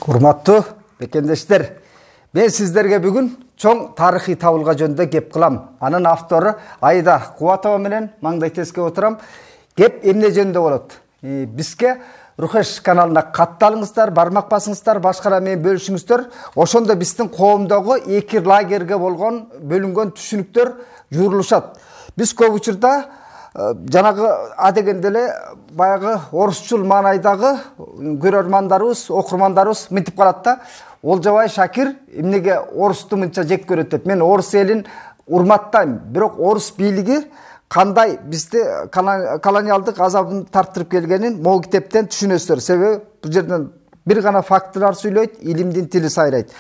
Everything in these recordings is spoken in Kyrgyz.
Урматтуу бекендештер, мен сиздерге бүгүн чоң тарыхый табылга жөнүндө кеп кылам. Анын автору Айда Кубатова менен маңдайтеске отурам. Кеп эмне жөнүндө болот? Бизге Рухеш каналына катталыңыздар, бармак басыңыздар, башкара менен бөлүшүңүздөр. Ошондо биздин коомдогу эки лагерге болгон бөлүнгөн түшүнүктөр журулушат. Биз көп учурда жанагы адегенде эле баягы орусчул маанайдагы көрөрмандарыбыз, окурмандарыбыз мынтип калат да, Олжобай Шакир эмнеге орусту мынча жек көрөт деп. Мен орус элин урматтайм, бирок орус бийлиги кандай бизди колониалдык азабын тарттырып келгенин могу китептен түшүнөсүздөр. Себеби бул жерден бир гана фактылар сүйлөйт, илимдин тили сайрайт.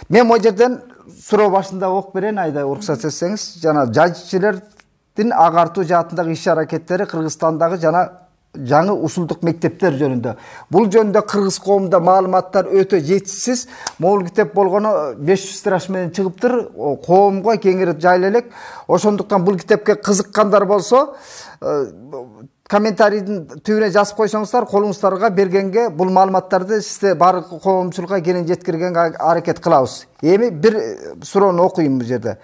Мен могу жерден суроо башында окуп берейин, Айда, уруксат этсеңиз. Жана жажичилердин агартуу жаатындагы иш-аракеттери Кыргызстандагы жана жаңы усулдук мектептер жөнүндө. Бул жөнүндө кыргыз коомунда маалыматтар өтө жетишсиз. Могул китеп болгону 500 тираж менен чыгыптыр. Коомго кеңири жайла элек. Ошондуктан бул китепке кызыккандар болсо, комментарийдин түбүнө жазып койсоңуздар, колуңуздарга бергенге бул маалыматтарды сизде баардык коомчулукка кенен жеткиргенге аракет кылабыз. Эми бир суроону окуйм бул жерде.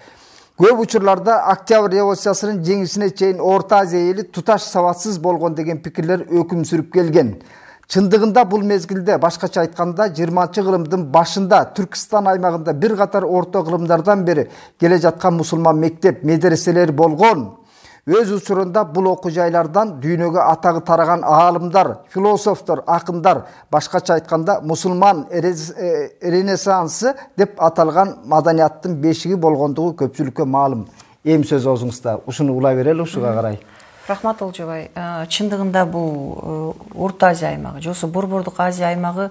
Көп учурларда Октябрь революциясынын жеңишине чейин Орто Азия эли туташ сабатсыз болгон деген пикирлер өкүм сүрүп келген. Чындыгында бул мезгилде, башкача айтканда, 20-кылымдын башында Түркистан аймагында бир катар орто кылымдардан бери келе жаткан мусулман мектеп, медреселер болгон. Өз учурунда бул окуу жайлардан дүйнөгө атагы тараган аалымдар, философтор, акындар, башкача айтканда мусулман ренессансы деп аталган маданияттын бешиги болгондугу көпчүлүккө маалым. Эми сөз өзүңүздө. Ушуну улай берели, ушуга карай. Рахмат Олжобай. Чындыгында бул Орто Азия аймагы, жосу Борбордук Азия аймагы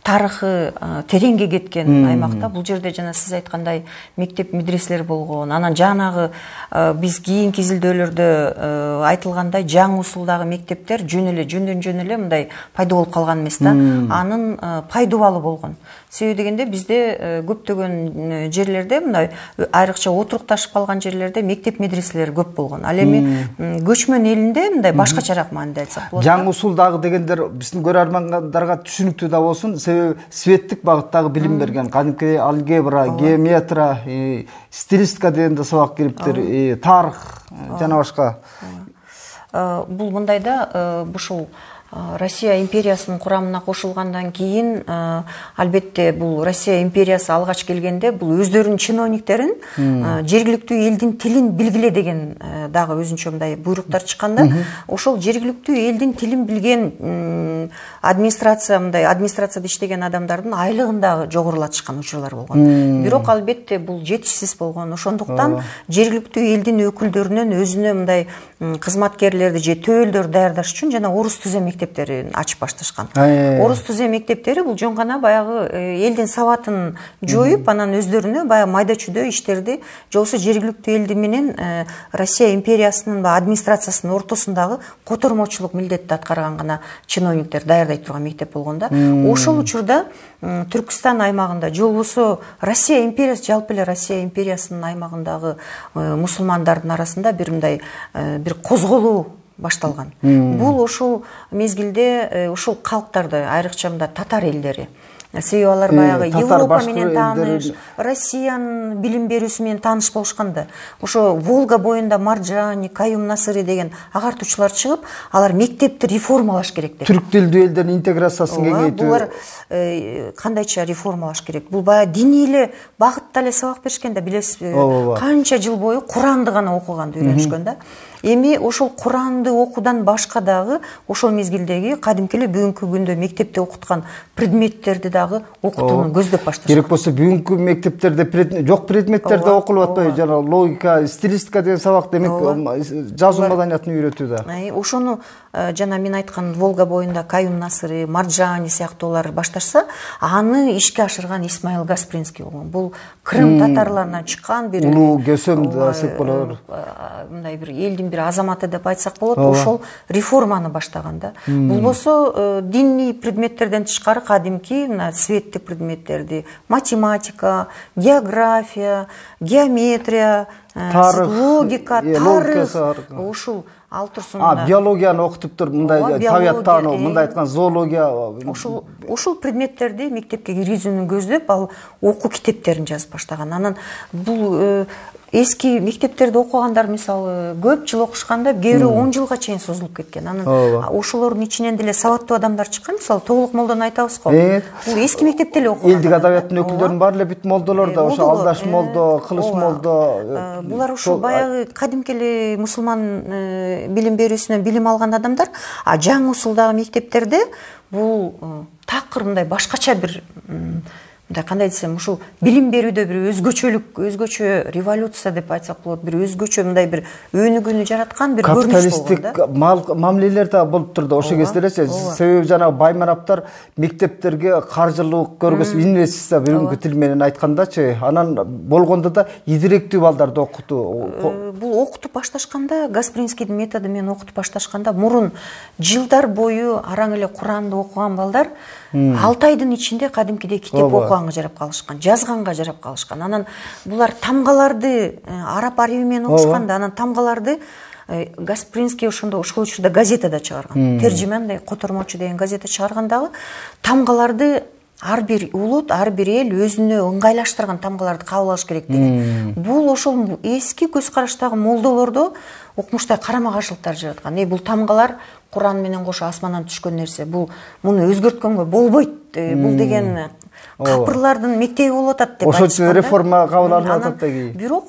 тарыхы тереңге кеткен аймакта. Бул жерде жана сиз айткандай мектеп медреселер болгон. Анан жанагы биз кийинки изилдөөлөрдө айтылгандай жаңы усулдагы мектептер жөндөн эле мындай пайда болуп калган эмес да. Анын пайдубалы болгон. Себеби дегенде бизде көптөгөн жерлерде мындай айрыкча отурукташып калган жерлерде мектеп медреселер көп болгон. Ал эми көчмөн элинде мындай башкачараак маанайда айтсак болот. Жаңы усулдагы дегендер биздин көрөрмандарга түшүнүктүү да болсун. Себеби светтик багыттагы билим берген. Кадимки алгебра, геометрия, стилистика дегенде сабак кириптир, тарых жана башка. Бул мындайда ушул Россия империясынын курамына кошулгандан кийин, албетте бул Россия империясы алгач келгенде бул өздөрүнүн чиновниктерин жергиликтүү элдин тилин билгиле деген дагы өзүнчө мындай буйруктар чыкканда, ошол жергиликтүү элдин тилин билген администрацияда иштеген адамдардын айлыгын дагы жогорулатышкан учурлар болгон. Бирок албетте бул жетишсиз болгон. Ошондуктан жергиликтүү элдин өкүлдөрүнөн өзүнө мындай кызматкерлерди же төөлдөр даярдаш үчүн жана орус түзө мектептерин ачып башташкан. Орус түзө мектептери бул жөн гана баягы элдин сабатын жоюп, анан өздөрүнө баягы майда чүйдө иштерди, жолсу жергиликтүү элди менен Россия империясынын администрациясынын ортосундагы котормочулук милдетти аткарган гана чиновниктер даярдай турган мектеп болгонда, ошол учурда Түркистан аймагында, же болбосо Россия империясы, жалпы эле Россия империясынын аймагындагы мусулмандардын арасында бир мындай бир козголуу башталган. Бул ошол мезгилде ошол калктарды, айрыкча мында татар элдери, себеби алар баягы Европа менен тааныш, Россиянын билим берүүсү менен тааныш болушканда, ошо Волга боюнда Марджани, Каюм Насыри деген агартуучулар чыгып, алар мектепти реформалаш керек деп. Түрк тилдүү элдердин интеграциясын кеңейтүү. Булар кандайча реформалаш керек? Бул баягы диний эле багытта эле сабак беришкен да, билесизби? Канча жыл бою Куранды гана окуганды үйрөнүшкөн да. Эми ошол Куранды окуудан башка дагы ошол мезгилдеги кадимки эле бүгүнкү күндө мектепте окуткан предметтерди дагы окутууну көздөп башташкан. Керек болсо бүгүнкү мектептерде жок предметтерде окулуп атпайбы, жана логика, стилистика деген сабак, демек жазуу маданиятын үйрөтүү да. Ошону жана мен айткан Волга боюнда Каюм Насыри, Марджани сыяктуулар башташса, аны ишке ашырган Исмаил Гаспринский болгон. Бул Крым татарларынан чыккан бир улуу көсөм десек болор. Мындай бир элдин бир азаматы деп айтсак болот, ошол реформаны баштаган да. Бул болсо диний предметтерден тышкары кадимки светтик предметтерди, математика, география, геометрия, логика, тарых, ушул ал турсун биологияны окутуптур, мындай табияттануу, мындай айткан зоология. Ушул предметтерди мектепке киргизүүнү көздөп, ал окуу китептерин жазып баштаган. Анан бул эски мектептерде окугандар мисалы көп жыл окушканда кээ бирөө 10 жылга чейин созулуп кеткен. Анан ошолордун ичинен деле сабаттуу адамдар чыккан. Мисалы Тоголук молдону айтабыз го. Бул эски мектепте эле окуган. Элдик адабияттын өкүлдөрүнүн баары эле бүт молдолор да, ошо Алдаш молдо, Кылыч молдо. Булар ушул баягы кадимки эле мусулман билим берүүсүнөн билим алган адамдар. А жаңы усулдагы мектептерде бул такыр мындай башкача бир кандай десем, ушул билим берүүдө бир өзгөчө революция деп айтсак болот, бир өзгөчө мындай бир өнүгүүнү жараткан бир көрүнүш болгон да. Капиталисттик мамилелер да болуп турду ошо кезде элечи. Себеби жанагы баймараптар мектептерге каржылык көргөзүп, инвестиция бүгүнкү тил менен айткандачы, анан болгондо да идиректүү балдарды окутуу. Бул окутуп башташканда, Гаспринскийдин методу менен окутуп башташканда, мурун жылдар бою араң эле Куранды окуган балдар 6 айдын ичинде кадимкидей китеп окуганга жарап калышкан, жазганга жарап калышкан. Анан булар тамгаларды араб арабы менен окушканда, анан тамгаларды Гаспринский ошол учурда газетада чыгарган. Тержимандай котормочу деген газета чыгаргандагы тамгаларды ар бир улут, ар бир эл өзүнө ыңгайлаштырган тамгаларды кабыл алыш керек деген. Бул ошол эски көз караштагы молдолордо окумуштай карама-каршылыктар жараткан. Бул тамгалар Куран менен кошо асмандан түшкөн нерсе. Бул муну өзгөрткөнгө болбойт. Бул деген капырлардын мектеби болуп атат деп айтышкан. Ошо реформа кабыл алынып атат да кийин. Бирок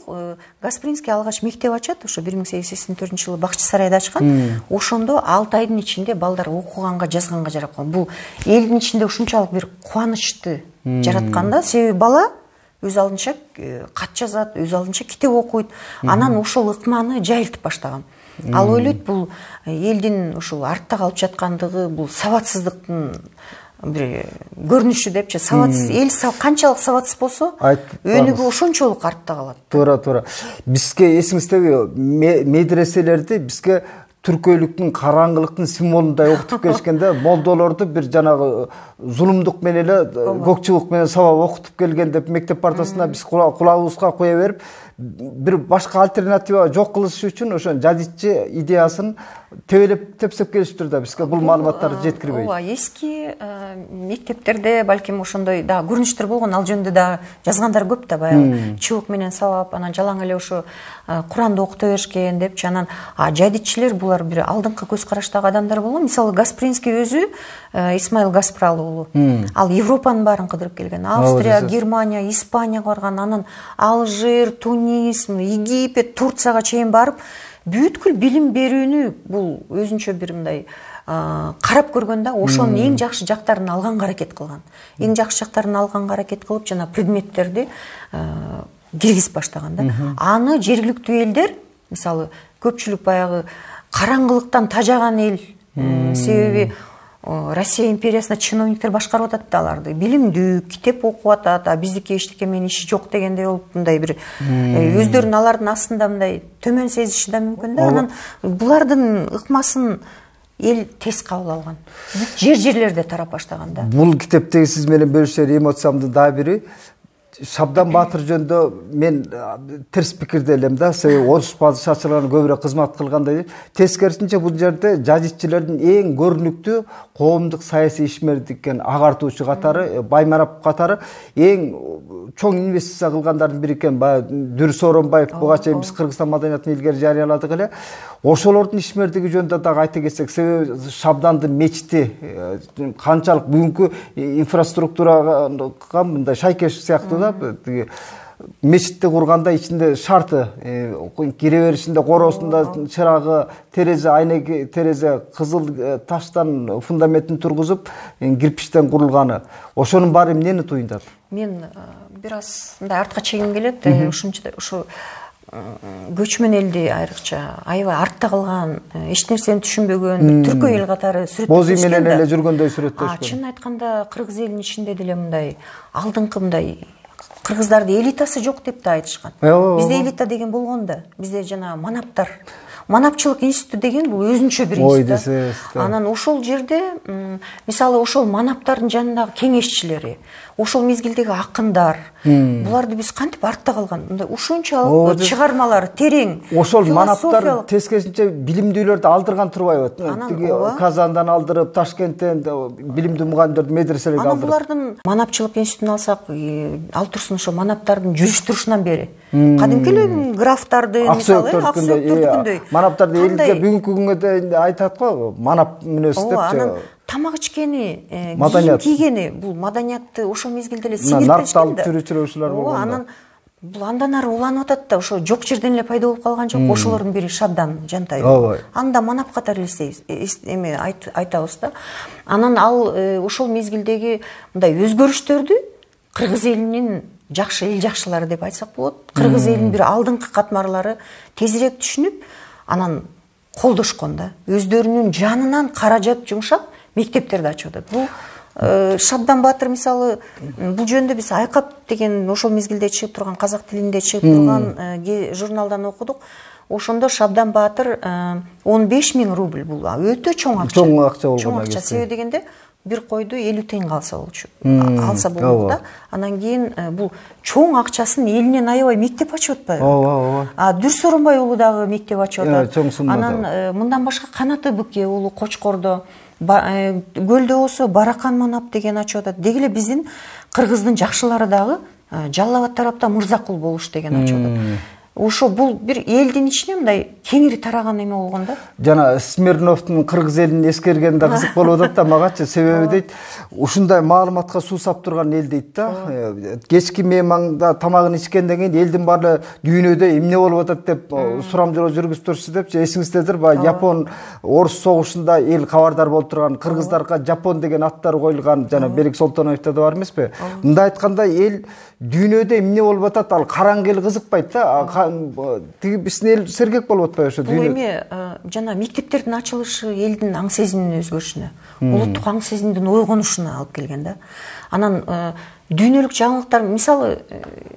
Гаспринский алгач мектеп ачат, ошо 1884-жылы Бакчы сарайда ачкан. Ошондо 6 айдын ичинде балдар окуганга, жазганга жарап калган. Бул элдин ичинде ушунчалык бир кубанычты жараткан да. Себеби бала өз алдынча кат жазат, өз алдынча китеп окуйт. Анан ошол ыкманы жайылтып баштаган. Ал ойлойт, бул элдин ушул артта калып жаткандыгы, бул сабатсыздыктын бир көрүнүшү депчи. Сабатсыз эл канчалык сабатсыз болсо, өнүгүү ошончолук артта калат. Туура. Бизге эсиңиздеби, медреселерди бизге түркөйлүктүн, караңгылыктын символундай окутуп келишкенде, молдолорду бир жанагы зулумдук менен эле, көкчүлүк менен сабап окутуп келген деп мектеп партасына биз кулагыбызга кое берип, бир башка альтернатива жок кылыш үчүн ошо жадитчи идеясын тебелеп тепсеп келиштир да, бизге бул маалыматтарды жеткирбейт. Ооба, эски мектептерде балким ошондой да көрүнүштөр болгон, ал жөнүндө да жазгандар көп да, баягы чыбык менен сабап, анан жалаң эле ошо Куранды окута беришкен депчи. Анан жадитчилер булар бир алдыңкы көз караштагы адамдар болгон. Мисалы Гаспринский өзү Исмаил Гаспрал уулу. Ал Европанын баарын кыдырып келген. Австрия, Германия, Испанияга барган, анан Алжир, Тунис, Египет, Турцияга чейин барып, бүткүл билим берүүнү бул өзүнчө бир мындай карап көргөн да, ошонун эң жакшы жактарын алганга аракет кылган. Эң жакшы жактарын алганга аракет кылып, жана предметтерди киргизип баштаган да. Аны жергиликтүү элдер, мисалы, көпчүлүк баягы караңгылыктан тажаган эл, себеби Россия империясына чиновниктер башкарып атат да аларды. Билимдүү, китеп окуп атат, биздики эчтеке менен иши жок дегендей болуп, мындай бир өздөрүнүн алардын астында мындай төмөн сезиши да мүмкүн да. Анан булардын ыкмасын эл тез кабыл алган. Жерлерде тарап баштаган да. Бул китептеги сиз менен бөлүшөр эмоциямдын дагы бири Шабдан Батыр жөнүндө мен терс пикирде элем да, себеби орус падышачылыгына көбүрөөк кызмат кылгандай. Тескерисинче бул жерде жадитчилердин эң көрүнүктүү коомдук саясий ишмердиккен агартуучу катары, Баймарап катары эң чоң инвестиция кылгандардын бири экен. Дүрү Сооронбаев буга чейин биз Кыргызстан маданиятын илгери жарыяладык эле. Ошолордун ишмердиги жөнүндө дагы айта кетсек, себеби Шабдандын мечити канчалык бүгүнкү инфраструктурага мындай шайкеш сыяктуу да, мечитти курганда ичинде шарты, кире беришинде короосунда чырагы, терезе, айнек терезе кызыл таштан фундаментин тургузуп, кирпичтен курулганы. Ошонун баары эмнени туюндат? Мен бир аз мындай артка чегим келет, ушу көчмөн элди айрыкча аябай артта калган, эч нерсени түшүнбөгөн түркө эл катары сүрөттөшкөн. Бози менен эле жүргөндөй сүрөттөшкөн. Чын айтканда кыргыз элинин ичинде деле мындай алдыңкы мындай кыргыздардын элитасы жок деп да айтышкан. Бизде элита деген болгон да. Бизде жана манаптар. манапчылык институту деген бул өзүнчө бир институт. Анан ошол жерде мисалы ошол манаптардын жанындагы кеңешчилери, ошол мезгилдеги акындар, буларды биз кантип артта калган? Мындай ушунчалык чыгармалар терең. Ошол манаптар тескерисинче билимдүүлөрдү алдырган турбайбы? Тиги Казандан алдырып, Ташкенттен билимдүү мугалимдерди медреселерге алдырып. Анан булардын манапчылык институтун алсак, ал турсун ошо манаптардын жүрүш турушунан бери кадимки эле графтарды мисалы Аксүйөктөрдүкүндөй манаптарды элге бүгүнкү күнгө да айтат го, манап мүнөз депчи. Тамак ичкени, кийим кийгени, бул маданиятты ошол мезгилде эле сиңиртишкен да. Жүрүүчүлөр болгон. Анан бул андан ары уланып атат да, ошо жок жерден эле пайда болуп калган жок. Ошолордун бири Шабдан Жантаев. Анда манап катары эме айтабыз да. Анан ал ошол мезгилдеги мындай өзгөрүштөрдү кыргыз элинин жакшы эл жакшылары деп айтсак болот. Кыргыз элинин бир алдыңкы катмарлары тезирээк түшүнүп, анан колдошкон да. Өздөрүнүн жанынан каражат жумшап мектептерди ачып атат. Бул Шабдан Батыр мисалы бул жөнүндө биз Айкап деген ошол мезгилде чыгып турган казак тилинде чыгып турган журналдан окудук. Ошондо Шабдан Батыр 15.000 рубль бул өтө чоң акча. Чоң акча болгон. Чоң акча себеби дегенде бир койду 50 тыйынга алса болчу. Да. Анан кийин бул чоң акчасын элинен аябай мектеп ачып атпайбы? Дүрс Оронбай уулу дагы мектеп ачып атат. Анан мындан башка Канаты Бөке уулу Кочкордо, Көлдө болсо Баракан Манап деген ачып атат. Деги эле биздин кыргыздын жакшылары дагы Жалал Абад тарапта Мырзакул Болуш деген ачып атат. Ошо бул бир элдин ичине мындай кеңири тараган эме болгон да. Жана Смирновдун кыргыз элин эскерген да кызык болуп атат да магачы, себеби дейт, ушундай маалыматка суусап турган эл дейт да. Кечки мейманда тамагын ичкенден кийин элдин баары дүйнөдө эмне болуп атат деп сурамжылоо жүргүзтүрсү депчи, эсиңиздедир, баягы Япон Орус согушунда эл кабардар болуп турган, кыргыздарга Жапон деген аттар коюлган, жана Берик Солтоновдо да бар эмеспи? Мындай айтканда эл дүйнөдө эмне болуп атат, ал караңгы эл кызыкпайт да. Тиги биздин эл сергек болуп атпайбы ошо дүйнө? Бул эми жана мектептердин ачылышы элдин аң сезиминин өзгөрүшүнө, улуттук аң сезимдин ойгонушуна алып келген да. Анан дүйнөлүк жаңылыктар, мисалы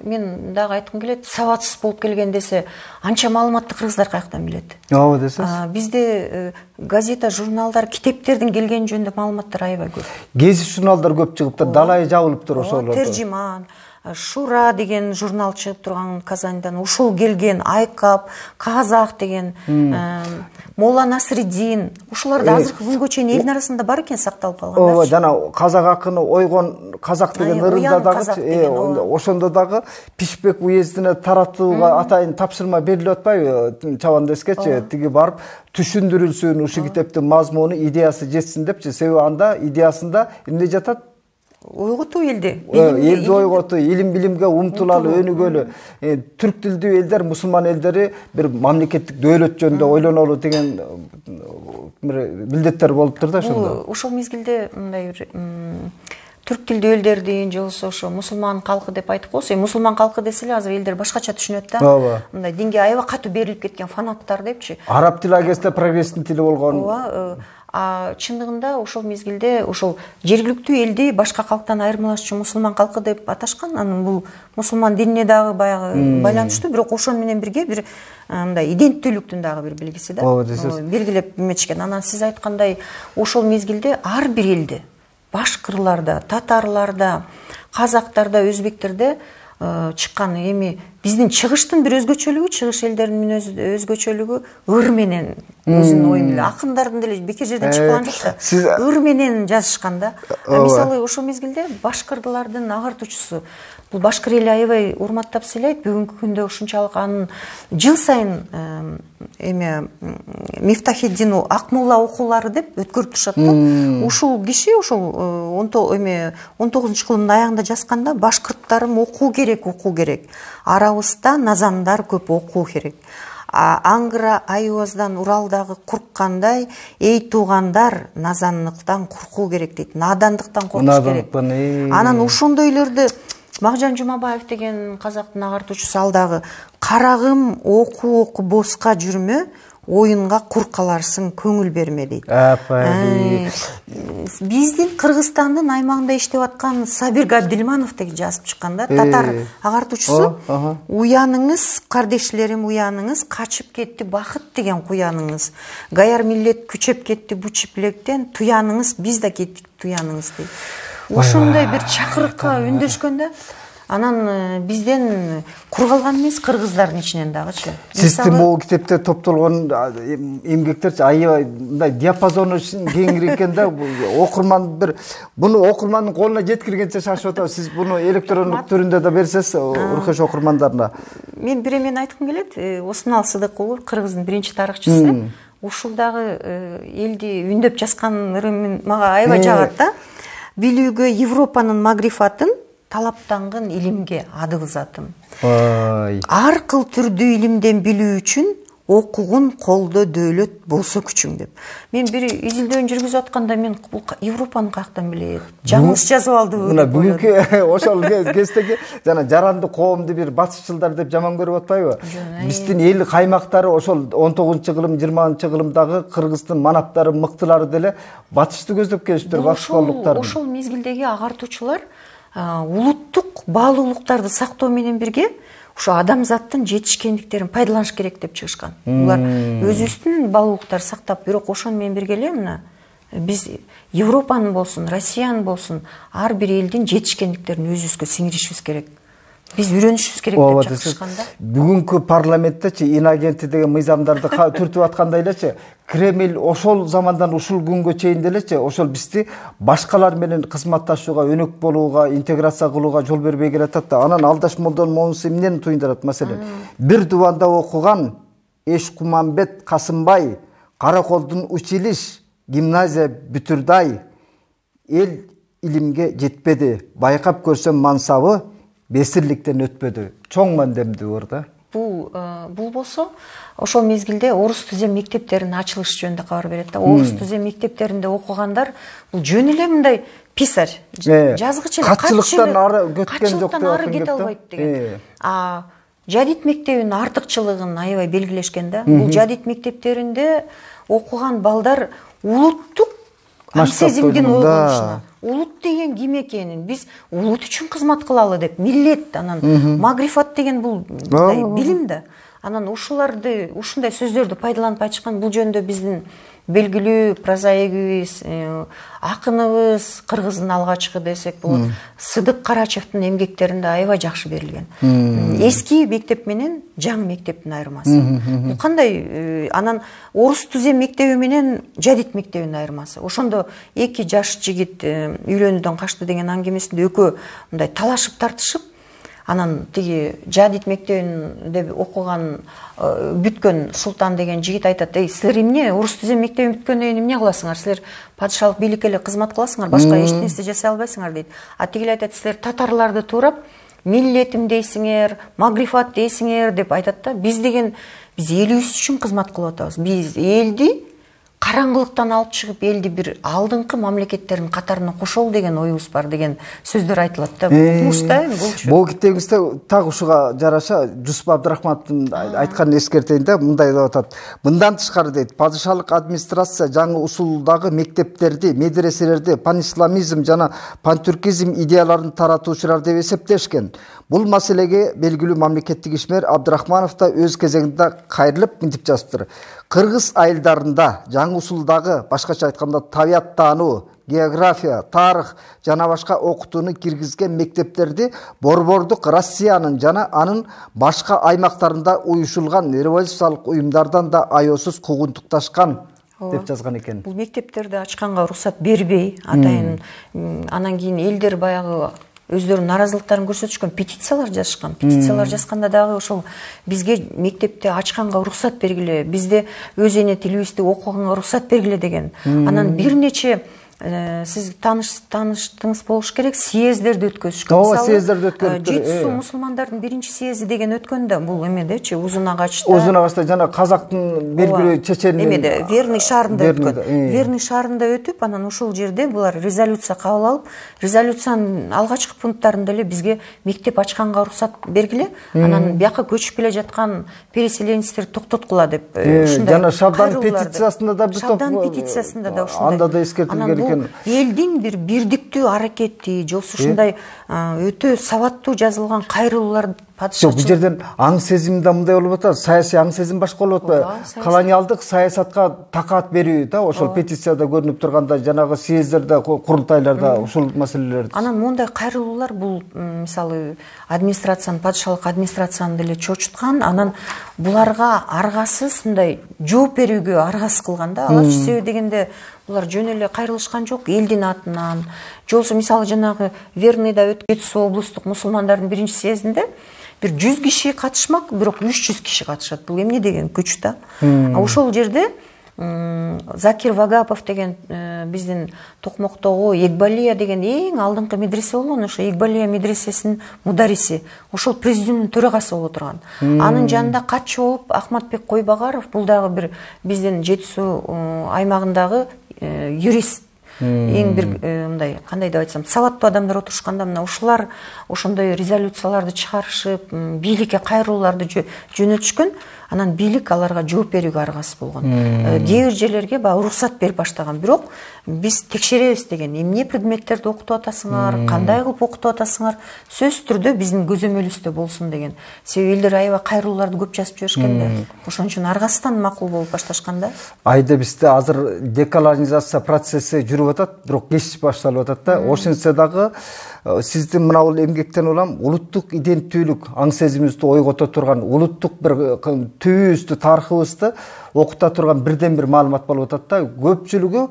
мен дагы айткым келет, сабатсыз болуп келген десе, анча маалыматты кыргыздар каяктан билет? Ооба десеңиз. Бизде газета, журналдар, китептердин келгени жөнүндө маалыматтар аябай көп. Гезит журналдар көп чыгыптыр, далайы жабылыптыр ошолордо. Тержиман, Шура деген журнал чыгып турган Казандан, ушул келген, Айкап, Казак деген, Мола Насриддин, ушулар да азыркы күнгө чейин элдин арасында бар экен, сакталып калгандар. Ооба, жана казак акыны Ойгон казак деген ырында дагы, ошондо дагы Пишпек уездине таратууга атайын тапшырма берилип атпайбы, Чабандескечи, тиги барып түшүндүрүлсүн, ушу китептин мазмуну, идеясы жетсин депчи, себеби анда идеясында эмне жатат? Ойготуу элди. Элди ойготуу, илим билимге умтулалы, өнүгөлү. Түрк тилдүү элдер, мусулман элдери бир мамлекеттик дөөлөт жөнүндө ойлонолу деген милдеттер болуптур да ошондо. Ошол мезгилде мындай бир түрк тилдүү элдердин же болсо ошо мусулман калкы деп айткы болсо, мусулман калкы десе эле азыр элдер башкача түшүнөт да. Мындай динге аябай катуу берилип кеткен фанаттар депчи. Араб тили агесте прогресстин тили болгон. Чындыгында ошол мезгилде ошол жергиликтүү элди башка калктан айырмалашчу мусулман калкы деп аташкан. Анын бул мусулман динине дагы баягы байланыштуу, бирок ошону менен бирге бир мындай иденттүүлүктүн дагы бир белгиси да. Белгилеп эметишкен. Анан сиз айткандай ошол мезгилде ар бир элде, башкырларда, татарларда, казактарда, өзбектерде чыккан эми биздин чыгыштын бир өзгөчөлүгү, чыгыш элдеринин өзгөчөлүгү ыр менен өзүнүн оюн эле акындардын деле бекер жерден чыккан жок да. Ыр менен жазышкан да. Мисалы ошол мезгилде башкырлардын агартуучусу, бул башкыр эли аябай урматтап сыйлайт. Бүгүнкү күндө ушунчалык анын жыл сайын эме Мифтахиддин Акмулла окуулары деп өткөрүп турушат да. Ушул киши ошол 19-кылымдын аягында жазганда башкырттарым окуу керек. Арабызда назандар көп окуу керек. Аңгыра айуаздан Уралдагы курккандай, эй туугандар назанлыктан куркуу керек дейт. Надандыктан коркуш керек. Анан ошондойлорду Магжан Жумабаев деген казактын агартуучусу ал дагы карагым окуу боска жүрмө, оюнга кур каларсың, көңүл берме дейт. Биздин Кыргызстандын аймагында иштеп аткан Сабир Габдилманов деген жазып чыккан да, татар агартуучусу. Уяныңыз, кардешлерим, уяныңыз, качып кетти бакыт деген куяныңыз. Гаяр миллет күчөп кетти бу чиплектен, туяныңыз, биз да кеттик туяныңыз дейт. Ошондой бир чакырыкка үндөшкөн да. Анан бизден кур калган эмес, кыргыздардын ичинен дагычы. Сиздин могу китепте топтолгон эмгектерчи аябай мындай диапазону кеңири экен да. Окурман бир буну окурмандын колуна жеткиргенче шашып атабыз. Сиз буну электрондук түрүндө да берсеңиз уркеш окурмандарына. Мен бир эмени айткым келет. Осунал Сыдыкулов, Кыргыздын биринчи тарыхчысы, ушул дагы элди үндөп жазганырым мага аябай жагат да. Билүүгө Европанын магрифатын талаптанган илимге адыбызатым. Ар кыл түрдүү илимден билүү үчүн окугун колдо дөөлөт болсо күчүң деп. Мен бир изилдөөнү жүргүзүп атканда мен Европаны каяктан билет? Жаңылыш жазып алдыбы? Мына бүгүнкү ошол кездеги жана жаранды коомду бир батышчылдар деп жаман көрүп атпайбы? Биздин эл каймактары ошол 19-кылым, 20-кылымдагы Кыргыздын манаптары, мыктылары деле батышты көздөп келиптир, батышкорлуктар. Ошол мезгилдеги агартуучулар улуттук баалуулуктарды сактоо менен бирге ошо адамзаттын жетишкендиктерин пайдаланыш керек деп чыгышкан. Булар өзүбүздүн баалуулуктарды сактап, бирок ошону менен бирге эле мына биз Европанын болсун, Россиянын болсун, ар бир элдин жетишкендиктерин өзүбүзгө сиңиришибиз керек. Биз үйрөнүшүбүз керек деп чыгышкан да. Бүгүнкү парламенттечи инагенти деген мыйзамдарды түртүп аткандай элечи, Кремль ошол замандан ушул күнгө чейин делечи, ошол бизди башкалар менен кызматташууга, өнөк болууга, интеграция кылууга жол бербей келатат да. Анан Алдаш Молдонун монусу эмнени туюндурат? Маселен, бир дубанда окуган Эшкуманбет Касымбай, Караколдун училиш, гимназия бүтүрдай, эл илимге жетпеди. Байкап көрсөм мансабы бесирликтен өтпөдү. Чоң мандемдүү бар да. Бул болсо ошол мезгилде орус түзем мектептеринин ачылышы жөнүндө кабар берет да. Орус түзем мектептеринде окугандар бул жөн эле мындай писарь, жазгыч эле, катчылыктан ары көткөн жок деп ары кете албайт деген. Жадит мектебинин артыкчылыгын аябай белгилешкен да. Бул жадит мектептеринде окуган балдар улуттук сезимдин ойгонушуна, улут деген ким экенин, биз улут үчүн кызмат кылалы деп, миллет, анан магрифат деген бул билим да. Анан ушуларды, ушундай сөздөрдү пайдаланып айтышкан. Бул жөнүндө биздин белгилүү прозаигибиз, акыныбыз, Кыргыздын алгачкы десек болот, Сыдык Карачевдин эмгектеринде аябай жакшы берилген. Эски мектеп менен жаңы мектептин айырмасы. Бул кандай? Анан орус түзем мектеби менен жадит мектебинин айырмасы. Ошондо эки жаш жигит үйлөнүүдөн качты деген аңгемесинде экөө мындай талашып тартышып, анан тиги жадит мектебинде окуган бүткөн Султан деген жигит айтат: силер эмне орус түзем мектебин бүткөндөн кийин эмне кыласыңар? Силер падышалык бийликке эле кызмат кыласыңар, башка эч нерсе жасай албайсыңар дейт. Тигил айтат: силер татарларды туурап миллетим дейсиңер, магрифат дейсиңер деп айтат да. Биз элибиз үчүн кызмат кылып атабыз. Биз элди караңгылыктан алып чыгып, элди бир алдыңкы мамлекеттердин катарына кошол деген оюбуз бар деген сөздөр айтылат да. Бул китебиңизде так ушуга жараша Жусуп Абдрахмановдун айтканын эскертейин да, мындай деп атат: мындан тышкары дейт, падышалык администрация жаңы усулдагы мектептерди, медреселерди панисламизм жана пантүркизм идеяларын таратуучулар деп эсептешкен. Бул маселеге белгилүү мамлекеттик ишмер Абдрахманов да өз кезегинде кайрылып мынтип жазыптыр: Кыргыз айылдарында жаңы усулдагы, башкача айтканда, табияттануу, география, тарых жана башка окутууну киргизген мектептерди борбордук Россиянын жана анын башка аймактарында уюшулган революциялык уюмдардан да аеосуз куугунтукташкан деп жазган экен. Бул мектептерди ачканга уруксат бербей, атайын анан кийин элдер баягы өздөрүнүн наразылыктарын көрсөтүшкөн, петициялар жазышкан. Петициялар жазганда дагы ошол бизге мектепти ачканга уруксат бергиле, бизде өз эне тилибизди окуганга уруксат бергиле деген. Анан бир нече сиз тааныштыңыз болуш керек, съездерди өткөзүшкөн. Ооба, съездерди өткөрүп тур. Жети суу мусулмандардын биринчи съезди деген өткөн да, бул эмедечи, Узун Агачта. Узун Агачта жана казактын бир чеченин эмеде, Верный шаарында өткөн. Верный шаарында өтүп, анан ошол жерде булар резолюция кабыл алып, резолюциянын алгачкы пункттарында эле бизге мектеп ачканга уруксат бергиле, анан бияка көчүп келе жаткан переселенецтерди токтоткула деп ушундай. Жана Шабдан петициясында да бир топ. Шабдан петициясында да ушундай. Анда да эскертилген экен. Элдин бир бирдиктүү аракети, жолсу ушундай өтө сабаттуу жазылган кайрылуулар Бул жерден аң сезим да мындай болуп атат, саясий аң сезим башка болуп атат. Колониалдык саясатка такаат берүү да ошол петицияда көрүнүп турганда, жанагы съездерде, курултайларда ушул маселелер. Анан мондай кайрылуулар бул мисалы администрациянын, падышалык администрацияны деле чочуткан, анан буларга аргасыз мындай жооп берүүгө аргасыз кылган да. Алач себеби дегенде булар жөн эле кайрылышкан жок, элдин атынан. Жолсу мисалы жанагы Верныйда өткөн облустук мусулмандардын биринчи съездинде бир 100 киши катышмак, бирок 300 киши катышат. Бул эмне деген күч да. Ошол жерде Закир Вагапов деген биздин Токмоктогу Эгбалия деген эң алдыңкы медресе болгон, ошо Эгбалия медресесинин мудариси, ошол президиумдун төрагасы болуп турган. Анын жанында катчы болуп Ахматбек Койбагаров, бул дагы бир биздин Жети суу аймагындагы юрист, эң бир мындай кандай деп айтсам, сабаттуу адамдар отурушканда мына ушулар ошондой резолюцияларды чыгарышып, бийликке кайрылууларды жөнөтүшкөн. Анан бийлик аларга жооп берүүгө аргасыз болгон. Кээ бир жерлерге уруксат берип баштаган, бирок биз текшеребиз деген, эмне предметтерди окутуп атасыңар, кандай кылып окутуп атасыңар, сөзсүз түрдө биздин көзөмөлүбүздө болсун деген. Себеби элдер аябай кайрылууларды көп жазып жиберишкен да. Ошон үчүн аргасыздан макул болуп башташкан да. Айда бизде азыр деколонизация процесси жүрүп атат, бирок кеч башталып атат да. Ошентсе дагы сиздин мына бул эмгектен улам улуттук иденттүүлүк, аң сезимибизди ойгото турган, улуттук бир түбүбүздү, тарыхыбызды окута турган бирден бир маалымат болуп атат да. Көпчүлүгү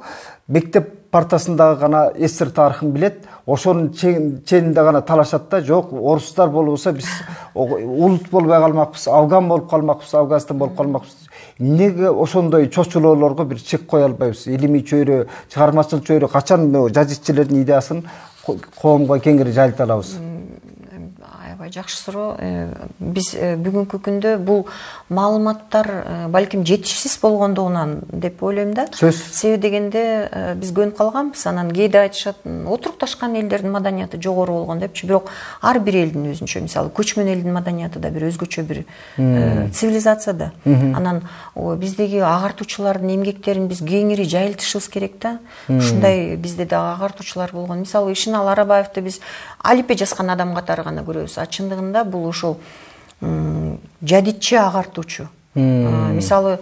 мектеп партасындагы гана эсир тарыхын билет, ошонун ченинде гана талашат да. Жок, орустар болбосо биз улут болбой калмакпыз, Афган болуп калмакпыз, Афганистан болуп калмакпыз. Эмнеге ошондой чочулоолорго бир чек кое албайбыз? Илимий чөйрө, чыгармачыл чөйрө качан жазычылардын идеясын коомго кеңири жайылта алабыз? Аябай жакшы суроо. Биз бүгүнкү күндө бул маалыматтар балким жетишсиз болгондугунан деп ойлойм да. Себеби дегенде биз көнүп калганбыз, анан кээде айтышат, отурукташкан элдердин маданияты жогору болгон депчи, бирок ар бир элдин өзүнчө, мисалы көчмөн элдин маданияты да бир өзгөчө бир цивилизация да. Анан биздеги агартуучулардын эмгектерин биз кеңири жайылтышыбыз керек да. Ушундай бизде да агартуучулар болгон. Мисалы Ишинал Арабаевди биз алипе жазган адам катары гана көрөбүз. Чындыгында бул ошол жадитчи агартуучу. Мисалы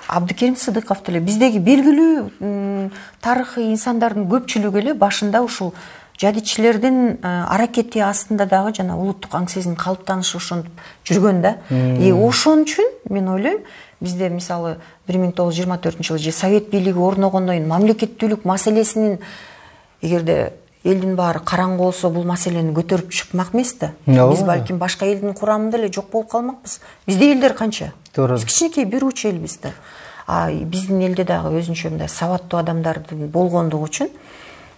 Абдыкерим Сыдыков деле биздеги белгилүү тарыхый инсандардын көпчүлүгү эле башында ушул жадитчилердин аракети астында дагы жана улуттук аң сезим калыптанышы ошентип жүргөн да. Ошон үчүн мен ойлойм, бизде мисалы 1924-жылы же Совет бийлиги орногондон кийин мамлекеттүүлүк маселесинин эгерде элдин баары караңгы болсо бул маселени көтөрүп чыкмак эмес да. Биз балким башка элдин курамында эле жок болуп калмакпыз. Бизде элдер канча? Биз кичинекей бир уч элбиз да. Биздин элде дагы өзүнчө мындай сабаттуу адамдардын болгондугу үчүн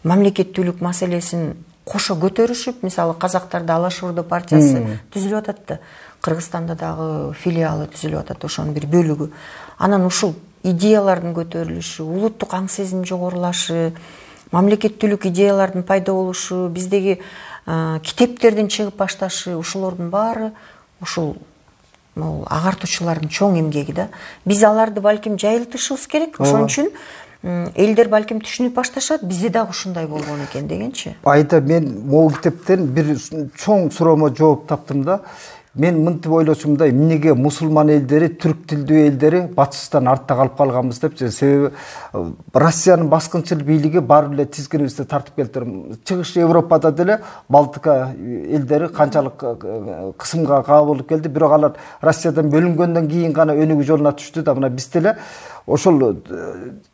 мамлекеттүүлүк маселесин кошо көтөрүшүп, мисалы казактарда Алаш Ордо партиясы түзүлүп атат да. Кыргызстанда дагы филиалы түзүлүп атат, ошонун бир бөлүгү. Анан ушул идеялардын көтөрүлүшү, улуттук аң сезим жогорулашы, мамлекеттүүлүк идеялардын пайда болушу, биздеги китептердин чыгып башташы, ушулордун баары ушул агартуучулардын чоң эмгеги да. Биз аларды балким жайылтышыбыз керек. Ошон үчүн элдер балким түшүнүп башташат, бизде дагы ушундай болгон экен дегенчи. Айда мен могул китептен бир чоң суроомо жооп таптым да. Мен мынтип ойлочумда, эмнеге мусулман элдери, түрк тилдүү элдери батыштан артта калып калганбыз депчи. Себеби Россиянын баскынчыл бийлиги баары эле тизгинибизди тартып келтирди. Чыгыш Европада деле Балтика элдери канчалык кысымга каа болуп келди, бирок алар Россиядан бөлүнгөндөн кийин гана өнүгүү жолуна түштү да. Мына биз деле ошол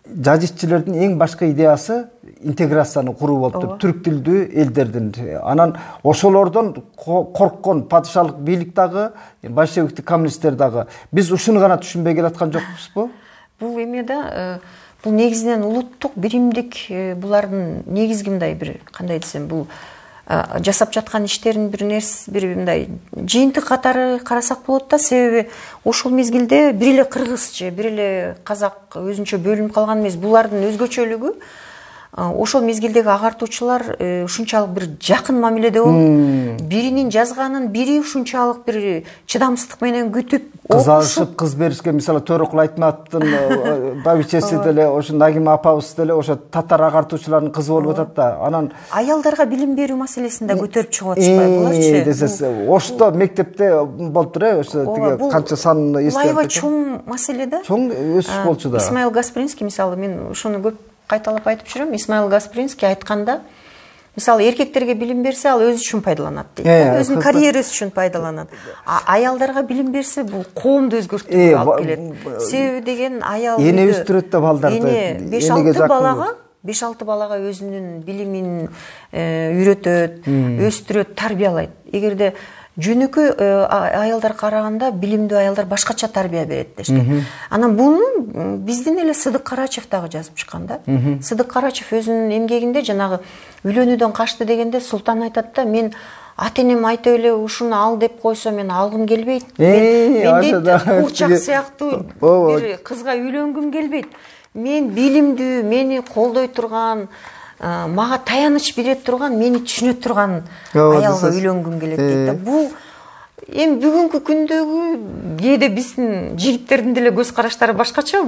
жазыччылардын эң башкы идеясы интеграцияны куруу болуптур, түрк тилдүү элдердин. Анан ошолордон корккон падышалык бийлик дагы, большевиктик коммунисттер дагы. Биз ушуну гана түшүнбөй келаткан жокпузбу? Бул эме да бул негизинен улуттук биримдик, булардын негизги мындай бир кандай десем, бул жасап жаткан иштерин бир мындай жыйынтык катары карасак болот да. Себеби ошол мезгилде бир эле кыргыз же бир эле казак өзүнчө бөлүнүп калган эмес. Булардын өзгөчөлүгү ошол мезгилдеги агартуучулар ушунчалык бир жакын мамиледе болуп, биринин жазганын бири ушунчалык бир чыдамсыздык менен күтүп, кыз алышып, кыз беришке, мисалы Төрөкул Айтматовдун бабичеси деле, ошо Нагима апабыз деле ошо татар агартуучулардын кызы болуп атат да. Анан аялдарга билим берүү маселесин да көтөрүп чыгып атышпайбы буларчы? Десес, ошто мектепте болуптур, ошо тиги канча санын эстеп. Аябай чоң маселе да. Чоң өсүш болчу да. Исмаил Гаспринский, мисалы, мен ошону көп кайталап айтып жүрөм. Исмаил Гаспринский айтканда, мисалы, эркектерге билим берсе, ал өзү үчүн пайдаланат дейт. Өзүнүн карьерасы үчүн пайдаланат. Аялдарга билим берсе, бул коомду өзгөртүүгө алып келет. Себеби деген аял эне өстүрөт да балдарды. 5-6 балага өзүнүн билимин үйрөтөт, өстүрөт, тарбиялайт. Эгерде жөнөкөй аялдар караганда билимдүү аялдар башкача тарбия берет дешкен. Анан буну биздин эле Сыдык Карачев дагы жазып чыккан да. Сыдык Карачев өзүнүн эмгегинде жанагы үйлөнүүдөн качты дегенде Султан айтат да, мен ата-энем айтып эле ушуну ал деп койсо мен алгым келбейт. Мен дейт Курчак сыяктуу бир кызга үйлөнгүм келбейт. Мен билимдүү, мени колдой турган, мага таяныч бере турган, мени түшүнө турган аялга үйлөнгүм келет дейт. Бул эми бүгүнкү күндөгү кээде биздин жигиттердин деле көз караштары башкача.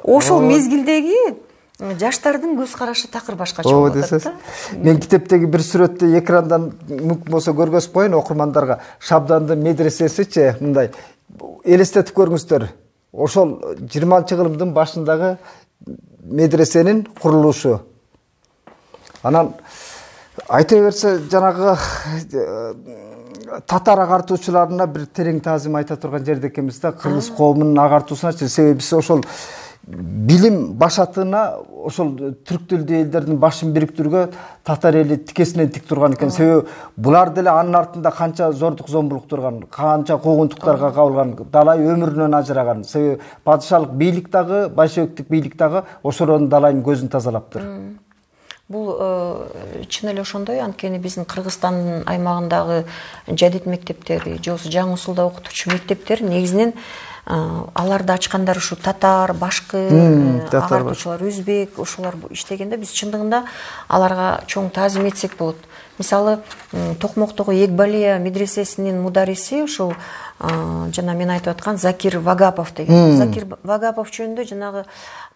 Ошол мезгилдеги жаштардын көз карашы такыр башкача болот да. Мен китептеги бир сүрөттү экрандан мүмкүн болсо көргөзүп коеюн окурмандарга. Шабдандын медресесичи мындай элестетип көрүңүздөр. Ошол 20-кылымдын башындагы медресенин курулушу. Анан айта берсе жанагы татар агартуучуларына бир терең таазим айта турган жерде экенбиз да, кыргыз коомунун агартуусуначы. Себеби биз ошол билим башатына ошол түрк тилдүү элдердин башын бириктирүүгө татар эли тикесинен тик турган экен. Себеби булар деле анын артында канча зордук зомбулук турган, канча куугунтуктарга кабылган, далай өмүрүнөн ажыраган. Себеби падышалык бийлик дагы, большевиктик бийлик дагы ошолордун далайынын көзүн тазалаптыр. Бул чын эле ошондой, анткени биздин Кыргызстандын аймагындагы жадид мектептери, же болбосо жаңы усулда окутуучу мектептер негизинен аларды ачкандар ушу татар, башкы, агартуучулар өзбек, ошолор иштегенде биз чындыгында аларга чоң таазим этсек болот. Мисалы, Токмоктогу Экбалия медресесинин мудариси ошол жана мен айтып аткан Закир Вагапов деген. Закир Вагапов жөнүндө жанагы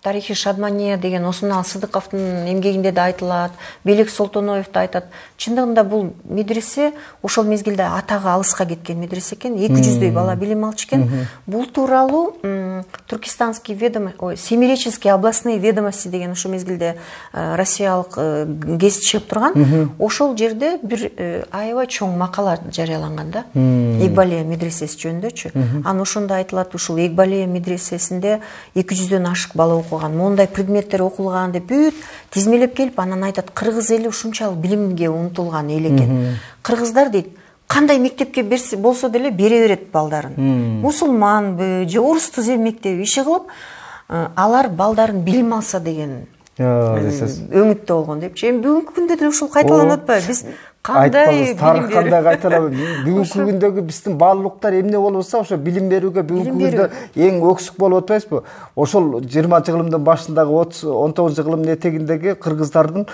Тарихи Шадмания деген Осмоналы Сыдыковдун эмгегинде да айтылат, Белек Солтоноев да айтат. Чындыгында бул медресе ошол мезгилде атагы алыска кеткен медресе экен, 200дөй бала билим алчу экен. Бул тууралуу Туркестанский Семиреченский областные ведомости деген ошол мезгилде россиялык гезит чыгып турган. Ошол жерде бир аябай чоң макала жарыяланган да. Экбалия медресеси жөнүндөчү. Анан ошондо айтылат, ушул Экбалия медресесинде 200дөн ашык бала окуган, мондай предметтер окулган деп бүт тизмелеп келип, анан айтат, кыргыз эли ушунчалык билимге умтулган эл экен. Кыргыздар дейт, кандай мектепке болсо деле бере берет балдарын. Мусулманбы же орус түзем мектеби иши кылып, алар балдарын билим алса деген өмүттө болгон депчи. Эми бүгүнкү күндө деле ушул кайталанып атпайбы? Биз кандай тарых кандай кайталанып, бүгүнкү күндөгү биздин баалуулуктар эмне болбосо, ошо билим берүүгө бүгүнкү күндө эң өксүк болуп атпайбызбы? Ошол 20-кылымдын башындагы 19-кылымдын этегиндеги кыргыздардын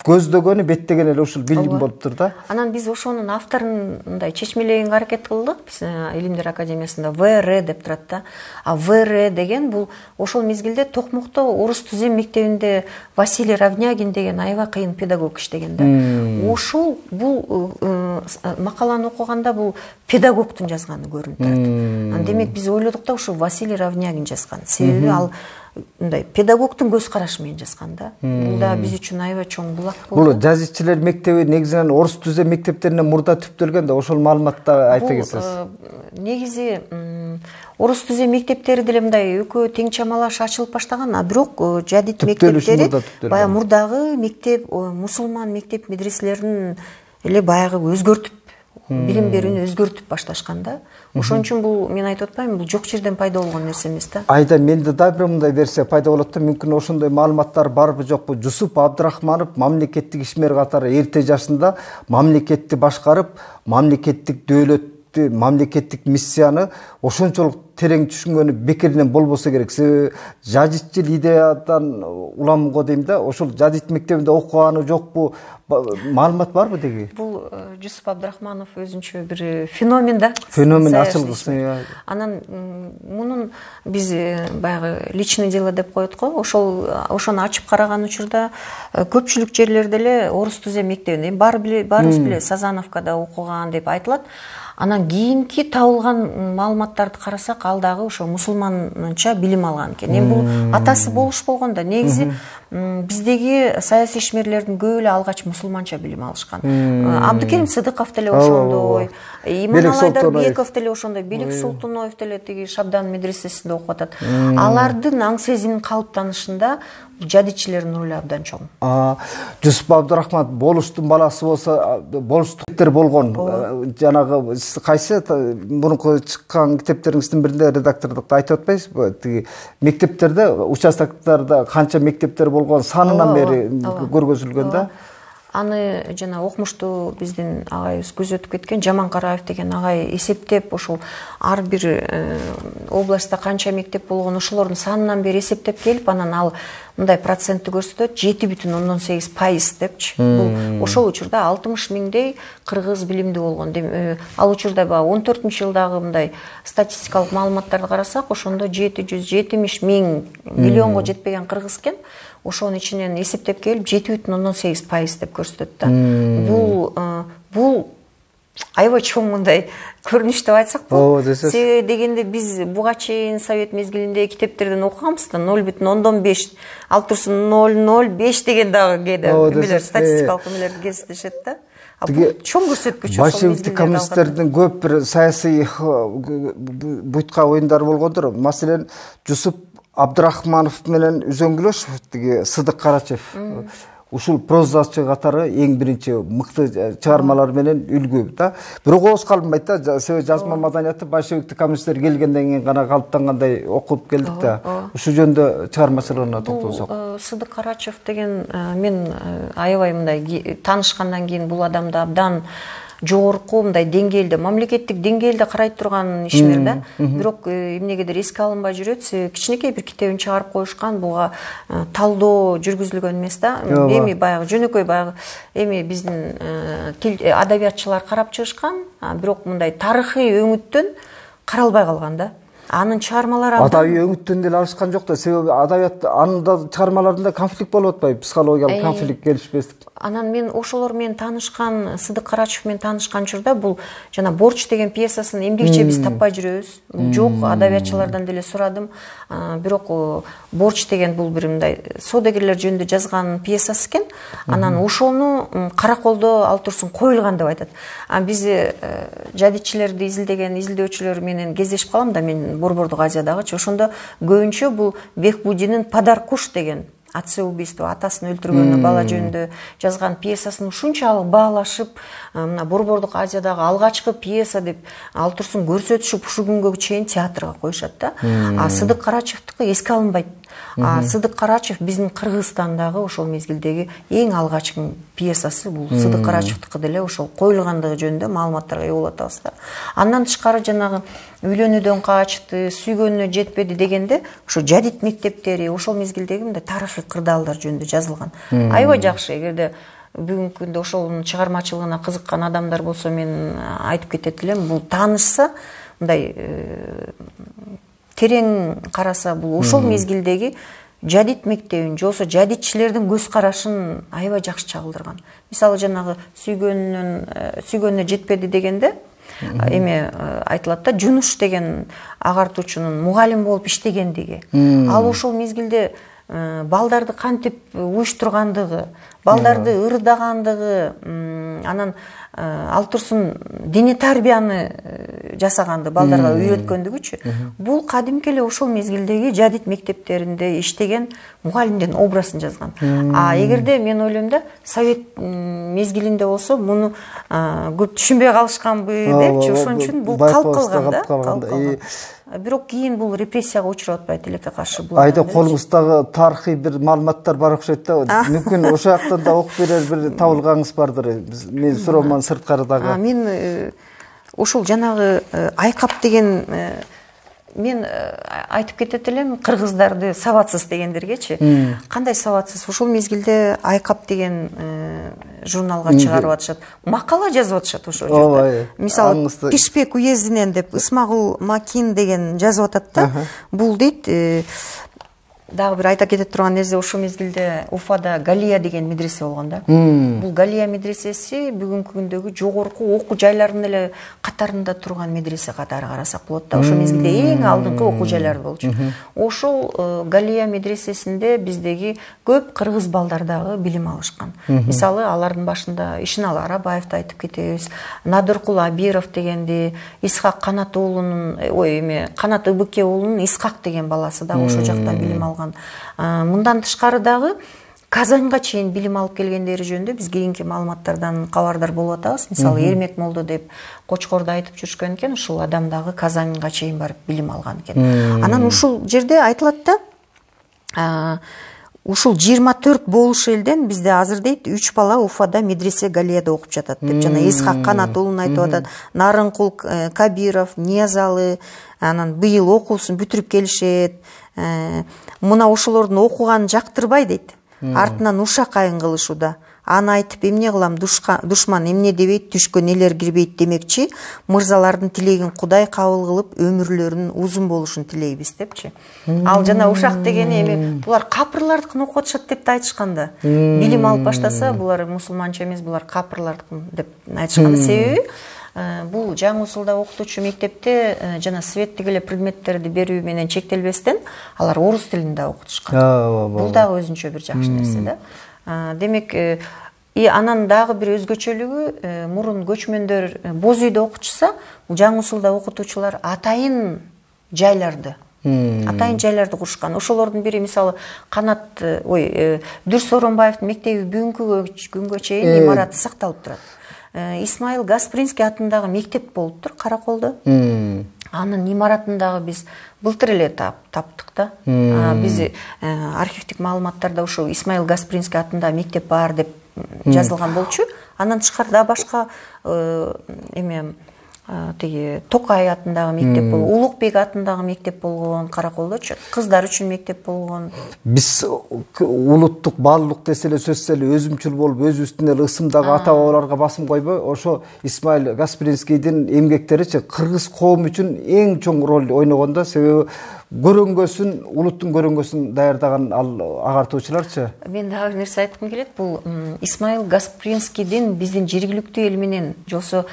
көздөгөнү, беттеген эле ушул билим болуптур да. Анан биз ошонун авторун мындай чечмелегенге аракет кылдык. Биз Илимдер академиясында ВР деп турат да. А ВР деген бул ошол мезгилде Токмокто орус түзем мектебинде Василий Равнягин деген аябай кыйын педагог иштеген да. Ошол бул макаланы окуганда бул педагогдун жазганы көрүнүп турат. Демек биз ойлодук да, ушул Василий Равнягин жазган. Себеби ал мындай педагогдун көз карашы менен жазган да. Бул да биз үчүн аябай чоң булак болду. Бул жазичилер мектеби негизинен орус түзем мектептеринен мурда түптөлгөн да, ошол маалыматты айта кетсеңиз. Негизи орус түзем мектептери деле мындай экөө тең чамалаш ачылып баштаган, а бирок жадид мектептери баягы мурдагы мектеп, мусулман мектеп медреселерин эле баягы өзгөртүп билим берүүнү өзгөртүп башташкан да. Ошон үчүн бул мен айтып атпаймынбы, бул жок жерден пайда болгон нерсе эмес да. Айда менде да бир мындай версия пайда болот да, мүмкүн ошондой маалыматтар барбы жокпу. Жусуп Абдрахманов мамлекеттик ишмер катары эрте жашында мамлекетти башкарып, мамлекеттик дөөлөттү, мамлекеттик миссияны ошончолук терең түшүнгөнү бекеринен болбосо керек. Себеби жадитчил идеядан уламго дейм да, ошол жадит мектебинде окуганы жокпу, маалымат барбы деги? Бул Жусуп Абдрахманов өзүнчө бир феномен да. Феномен ачылгысы. Анан мунун биз баягы личный дело деп коет го. Ошону ачып караган учурда көпчүлүк жерлерде эле орус түзө мектебинде баарыбыз билебиз, Сазановкада окуган деп айтылат. Анан кийинки табылган маалыматтарды карасак, ал дагы ошо мусулманча билим алган экен. Эми бул атасы болушпогон да. Негизи биздеги саясий ишмерлердин көбү эле алгач мусулманча билим алышкан. Абдыкерим Сыдыков деле ошондой, Иманалай Дарбеков деле ошондой, Белик Султуноев деле тиги Шабдан медресесинде окуп атат. Алардын аң сезимин калыптанышында жадитчилердин ролу абдан чоң. Жусуп Абдрахманов болуштун баласы болсо, болуштуктер болгон. Жанагы кайсы мурунку чыккан китептериңиздин биринде редактордукта айтып атпайсызбы? Тиги мектептерде, участоктарда канча мектептер болгон санынан бери көргөзүлгөн да. Аны жана окумуштуу биздин агайыбыз көзөтүп кеткен Жаман Караев деген агай эсептеп, ошол ар бир областта канча мектеп болгон ошолордун санынан бери эсептеп келип, анан ал мындай процентти көрсөтөт, 7,8% депчи. Бул ошол учурда 60 миңдей кыргыз билимдүү болгон. Ал учурда 14-жылдагы мындай статистикалык маалыматтарды карасак, ошондо 770 миң миллионго жетпеген кыргыз экен. Ошонун ичинен эсептеп келип 7,8% деп көрсөтөт да. Бул аябай чоң мындай көрүнүш деп айтсак болот. Себеби дегенде биз буга чейин совет мезгилинде китептерден окуганбыз да, 0,5, ал турсун 0,05 деген дагы кээде статистикалык эмелерди кездешет да. Бул чоң көрсөткүч. Большевиктик коммунисттердин көп бир саясий буйтка оюндары болгондур. Маселен, Жусуп Абдрахманов менен үзөңгүлөш тиги Сыдык Карачев ушул прозачы катары эң биринчи мыкты чыгармалар менен үлгү да. Бирок ооз калынбайт да. Себеби жазма маданияты большевиктик коммунисттер келгенден кийин гана калыптангандай окуп келдик да. Ушул жөндө чыгармачылыгына токтолсок. Сыдык Карачев деген мен аябай мындай таанышкандан кийин бул адамды абдан жогорку мындай деңгээлде, мамлекеттик деңгээлде карай турган ишмер да. Бирок эмнегедир эске алынбай жүрөт. Кичинекей бир китебин чыгарып коюшкан, буга талдоо жүргүзүлгөн эмес да. Эми баягы жөнөкөй баягы эми биздин адабиятчылар карап чыгышкан, бирок мындай тарыхый өңүттөн каралбай калган да. Анын чыгармалары адабий өңүттөн деле алышкан жок да. Себеби адабият анында чыгармаларында конфликт болуп атпайбы, психологиялык конфликт, келишпестик. Анан мен ошолор менен таанышкан, Сыдык Карачев менен таанышкан учурда бул жана Борч деген пьесасын эмгиче биз таппай жүрөбүз. Жок, адабиятчылардан деле сурадым. Бирок Борч деген бул бир мындай содагерлер жөнүндө жазган пьесасы экен. Анан ошону караколдо ал турсун коюлган деп айтат. Биз жадитчилерди изилдөөчүлөр менен кездешип калам да, мен Борбордук Азиядагычы. Ошондо көбүнчө бул Бехбудинин Падар куш деген отцы убийства, атасын өлтүргөнү бала жөнүндө жазган пьесасын ушунчалык баалашып, мына Борбордук Азиядагы алгачкы пьеса деп ал турсун көрсөтүшүп, ушу күнгө чейин театрга коюшат да. Сыдык Карачевдики эске алынбайт. Сыдык Карачев биздин Кыргызстандагы ошол мезгилдеги эң алгачкы пьесасы бул Сыдык Карачевдики деле ошол коюлгандыгы жөнүндө маалыматтарга ээ болуп атабыз да. Андан тышкары жанагы үйлөнүүдөн качты, сүйгөнүнө жетпеди дегенде ошо жадит мектептери, ошол мезгилдеги мындай тарыхый кырдаалдар жөнүндө жазылган. Аябай жакшы. Эгерде бүгүнкү күндө ошонун чыгармачылыгына кызыккан адамдар болсо, мен айтып кетет элем, бул таанышса, мындай терең караса, бул ошол мезгилдеги жадит мектебин, жосо жадитчилердин көз карашын аябай жакшы чагылдырган. Мисалы жанагы сүйгөнүнө жетпеди дегенде эме айтылат да, Жунуш деген агартуучунун мугалим болуп иштегендиги. Ал ошол мезгилде балдарды кантип уюштургандыгы, балдарды ырдагандыгы, анан ал турсун диний тарбияны жасаганды, балдарга үйрөткөндүгүчү. Бул кадимки эле ошол мезгилдеги жадид мектептеринде иштеген мугалимдин образын жазган. Эгерде мен ойлойм да, совет мезгилинде болсо муну көп түшүнбөй калышканбы депчи, ошон үчүн бул калып калган да. Бирок кийин бул репрессияга учурап атпайт тилекке каршы бул. Айда колуңуздагы тарыхый бир маалыматтар бар окшойт да. Мүмкүн ошол жактан да окуп берер бир табылганыңыз бардыр. Мен суроомон сырткарыдагы. Мен ошол жанагы айкап деген мен айтып кетет элем, кыргыздарды сабатсыз дегендергечи. Кандай сабатсыз? Ошол мезгилде айкап деген журналга чыгарып атышат. Макала жазып атышат ошол жерде. Мисалы, Кишпек уездинен деп Исмагул Макин деген жазып атат да. Бул дейт, дагы бир айта кетет турган нерсе, ошол мезгилде Уфада Галия деген медресе болгон да. Бул Галия медресеси бүгүнкү күндөгү жогорку окуу жайларынын эле катарында турган медресе катары карасак болот да. Ошол мезгилде эң алдыңкы окуу жайлар болчу. Ошол Галия медресесинде биздеги көп кыргыз балдар дагы билим алышкан. Мисалы, алардын башында Ишиналы Арабаевди айтып кетебиз, Надыркул Абиров дегенди, Исхак Канат уулунун, Канат Ыбыке уулунун Исхак деген баласы дагы ошол жактан билим алган. Мындан тышкары дагы Казанга чейин билим алып келгендери жөнүндө биз кийинки маалыматтардан кабардар болуп атабыз. Мисалы, Эрмек молдо деп Кочкордо айтып жүрүшкөн экен, ушул адам дагы Казанга чейин барып билим алган экен. Анан ушул жерде айтылат да, ушул 24 болуш элден бизде азыр дейт 3 бала Уфада медресе Галияда окуп жатат деп. Жана Исхак Канат уулун айтып атат, Нарынкул Кабиров, Ниязалы, анан быйыл окуусун бүтүрүп келишет. Мына ошолордун окуганын жактырбай дейт. Артынан ушак айын кылышууда. Аны айтып эмне кылам, душман эмне дебейт, түшкө нелер кирбейт демекчи, мырзалардын тилегин Кудай кабыл кылып, өмүрлөрүнүн узун болушун тилейбиз депчи. Ал жана ушак дегени эми булар капырлардыкын окуп атышат деп айтышкан да. Билим алып баштаса, булар мусулманча эмес, булар капырлардыкын деп айтышкан да. Себеби бул жаңы усулда окутуучу мектепте жана светтик эле предметтерди берүү менен чектелбестен алар орус тилинде окутушкан. Бул дагы өзүнчө бир жакшы нерсе да. Демек, анан дагы бир өзгөчөлүгү, мурун көчмөндөр боз үйдө окутушса, жаңы усулда окутуучулар атайын жайларды курушкан. Ошолордун бири, мисалы, Дүрс Оронбаевдин мектеби бүгүнкү күнгө чейин имараты сакталып турат. Исмаил Гаспринский атындагы мектеп болуптур Караколдо. Анын имаратындагы биз былтыр эле таптык да. Биз архивдик маалыматтарда ошо Исмаил Гаспринский атындагы мектеп бар деп жазылган болчу. Андан тышкары башка тиги Токай атындагы мектеп болгон, Улукбек атындагы мектеп болгон Караколдочу, кыздар үчүн мектеп болгон. Биз улуттук баалуулук десе эле сөзсүз эле өзүмчүл болуп, өзүбүздүн эле ысымдагы ата бабаларга басым койбой, ошо Исмаил Гаспринскийдин эмгектеричи кыргыз коому үчүн эң чоң роль ойногон да. Себеби көрөнгөсүн, улуттун көрөнгөсүн даярдаган ал агартуучуларчы. Мен дагы бир нерсе айткым келет. Бул Исмаил Гаспринскийдин биздин жергиликтүү эл менен жосо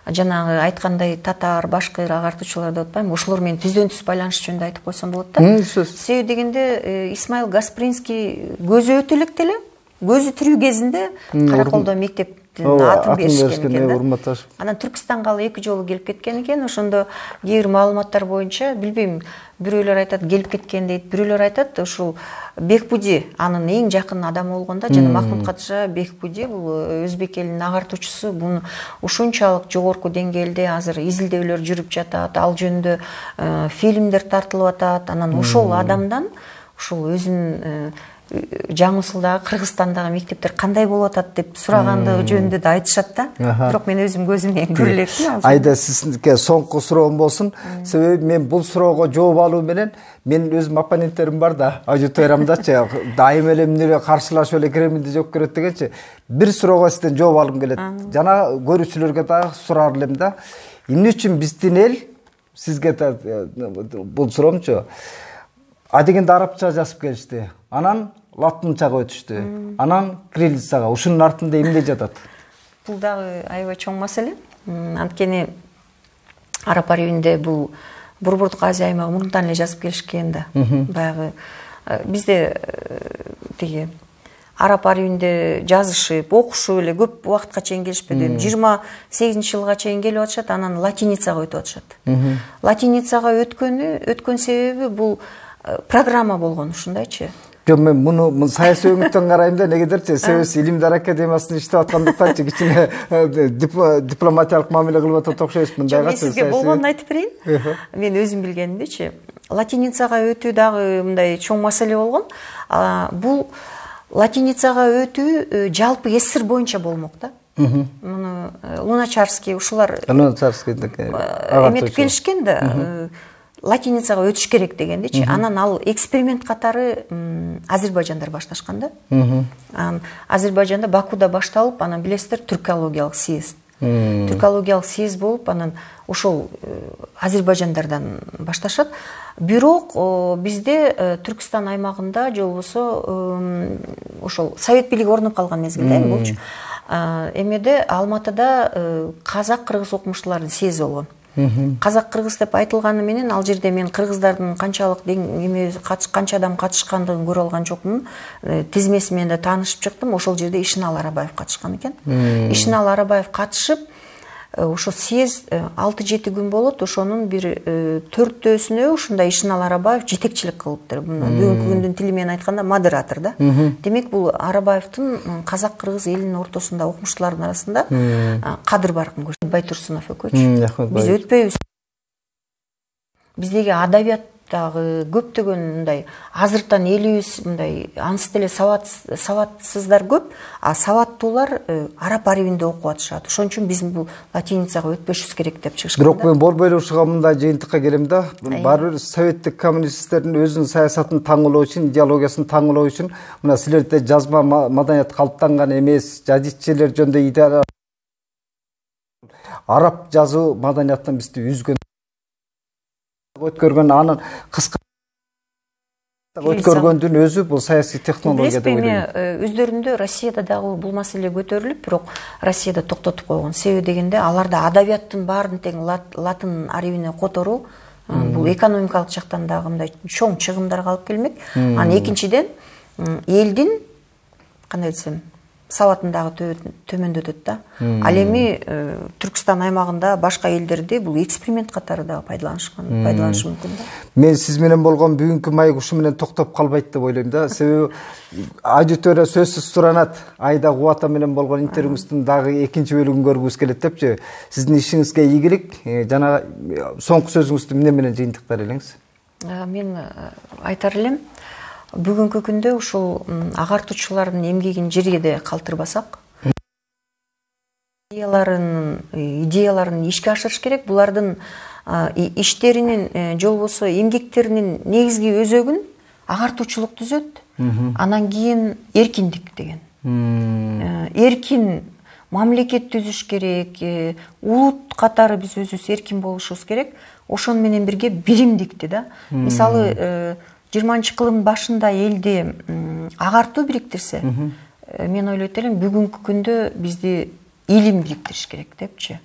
жанагы айткандай татар, башкыр агартуучулар деп атпайм, ошолор менен түздөн түз байланыш жөнүндө айтып койсом болот да. Себеби дегенде Исмаил Гаспринский көзү өтө электе эле, көзү тирүү кезинде Караколдо мектептин атын беришкен экен да. Анан Түркистанга ал 2 жолу келип кеткен экен. Ошондо кээ бир маалыматтар боюнча, билбейм, бирөөлөр айтат келип кеткен дейт, бирөөлөр айтат ушул Бекбуди анын эң жакын адамы болгон да. Жана Махмуд Кадыша Бекбуди бул өзбек элинин агартуучусу. Буну ушунчалык жогорку деңгээлде азыр изилдөөлөр жүрүп жатат, ал жөнүндө фильмдер тартылып атат. Анан ошол адамдан ушул өзүнүн жаңы усулдагы Кыргызстандагы мектептер кандай болуп атат деп сурагандыгы жөнүндө да айтышат да. Бирок мен өзүм көзүм менен көрө элекмин. Айда сизге соңку суроом болсун. Себеби мен бул суроого жооп алуу менен менин өзүм оппоненттерим бар да, аудиториямдачы. Дайым эле эмне каршылашып эле керемин деп жооп берет дегенчи. Бир суроого сизден жооп алгым келет. Жана көрүүчүлөргө дагы сурар элем да. Эмне үчүн биздин эл сизге бул суроомчу адегенде арабча жазып келишти. Анан латынчага өтүштү. Анан кириллицага. Ушунун артында эмне жатат? Бул дагы аябай чоң маселе. Анткени Араб Арабинде бул Борбордук Азия аймагы мурунтан эле жазып келишкен да. Баягы бизде тиги араб арабинде жазышып, окушуп эле көп убакытка чейин келишпеди. 28-жылга чейин келип атышат, анан латиницага өтүп атышат. Латиницага өткөн себеби бул программа болгон, ушундайчы. Жок, мен муну саясий өңүттөн карайм да, негедерчи Сөз Илимдер академиясында иштеп аткандыктанчы кичине дипломатиялык мамиле кылып атат окшойсуз мындайга. Мен сизге болгонун айтып берейин. Мен өзүм билгенимдечи, латиницага өтүү дагы мындай чоң маселе болгон. Бул латиницага өтүү жалпы СССР боюнча болмок да. Муну Луначарский ушулар эметип келишкен да. Латиницага өтүш керек дегендечи. Анан ал эксперимент катары Азербайжандар башташкан да. Азербайжанда Бакуда башталып, анан билесиздер түркологиялык съезд. Түркологиялык съезд болуп, анан ошол Азербайжандардан башташат. Бирок бизде Түркстан аймагында же болбосо ошол Совет бийлиги орнуп калган мезгилде болчу. Эмеде Алматыда казак-кыргыз окумуштуулардын съезди болгон. Казак-кыргыз деп айтылганы менен ал жерде мен кыргыздардын канчалык канча адам катышкандыгын көрө алган жокмун. Тизмеси менен да таанышып чыктым. Ошол жерде Ишинал Арабаев катышкан экен. Ишинал Арабаев катышып, ошо съезд 6-7 күн болот. Ошонун бир 4-төөсүнө ушундай Ишинал Арабаев жетекчилик кылыптыр. Бүгүнкү күндүн тили менен айтканда модератор да. Демек бул Арабаевдин казак-кыргыз элинин ортосунда окумуштуулардын арасында кадыр баркын көрсөтөт. Байтурсунов экөөчү. Биз өтпөйбүз. Биздеги адабияттагы көптөгөн мындай азыртан элибиз мындай ансы деле сабатсыздар көп, а сабаттуулар араб арабинде окуп атышат. Ошон үчүн биз бул латиницага өтпөшүбүз керек деп чыгышкан. Бирок мен борбой ушуга мындай жыйынтыкка келем да. Баары бир советтик коммунисттердин өзүнүн саясатын таңылоо үчүн, идеологиясын таңылоо үчүн мына силерде жазма маданият калыптанган эмес, жазичилер жөнүндө идея араб жазуу маданияттан бизди үзгөн өткөргөн, анын кыска өткөргөндүн өзү бул саясий технология деп ойлойм. Өздөрүндө Россияда дагы бул маселе көтөрүлүп, бирок Россияда токтотуп койгон. Себеби дегенде аларда адабияттын баарын тең латын арабине которуу бул экономикалык жактан дагы мындай чоң чыгымдарга алып келмек. Анан экинчиден элдин кандай десем сабатын дагы төмөндөтөт да. Ал эми Түркстан аймагында башка элдерде бул эксперимент катары дагы пайдаланышы мүмкүн да. Мен сиз менен болгон бүгүнкү маек ушу менен токтоп калбайт деп ойлойм да. Себеби аудитория сөзсүз суранат. Айда Кубата менен болгон интервьюбүздүн дагы экинчи бөлүгүн көргүбүз келет депчи. Сиздин ишиңизге ийгилик. Жана соңку сөзүңүздү эмне менен жыйынтыктар элеңиз? Мен айтар элем, бүгүнкү күндө ушул агартуучулардын эмгегин жерге калтырбасак, идеяларын ишке ашырыш керек. Булардын иштеринин же болбосо эмгектеринин негизги өзөгүн агартуучулук түзөт. Анан кийин эркиндик деген. Эркин мамлекет түзүш керек, улут катары биз өзүбүз эркин болушубуз керек. Ошон менен бирге биримдикти да. Мисалы 20-кылымдын башында элди агартуу бириктирсе, мен ойлойт элем бүгүнкү күндө бизди илим бириктириш керек депчи.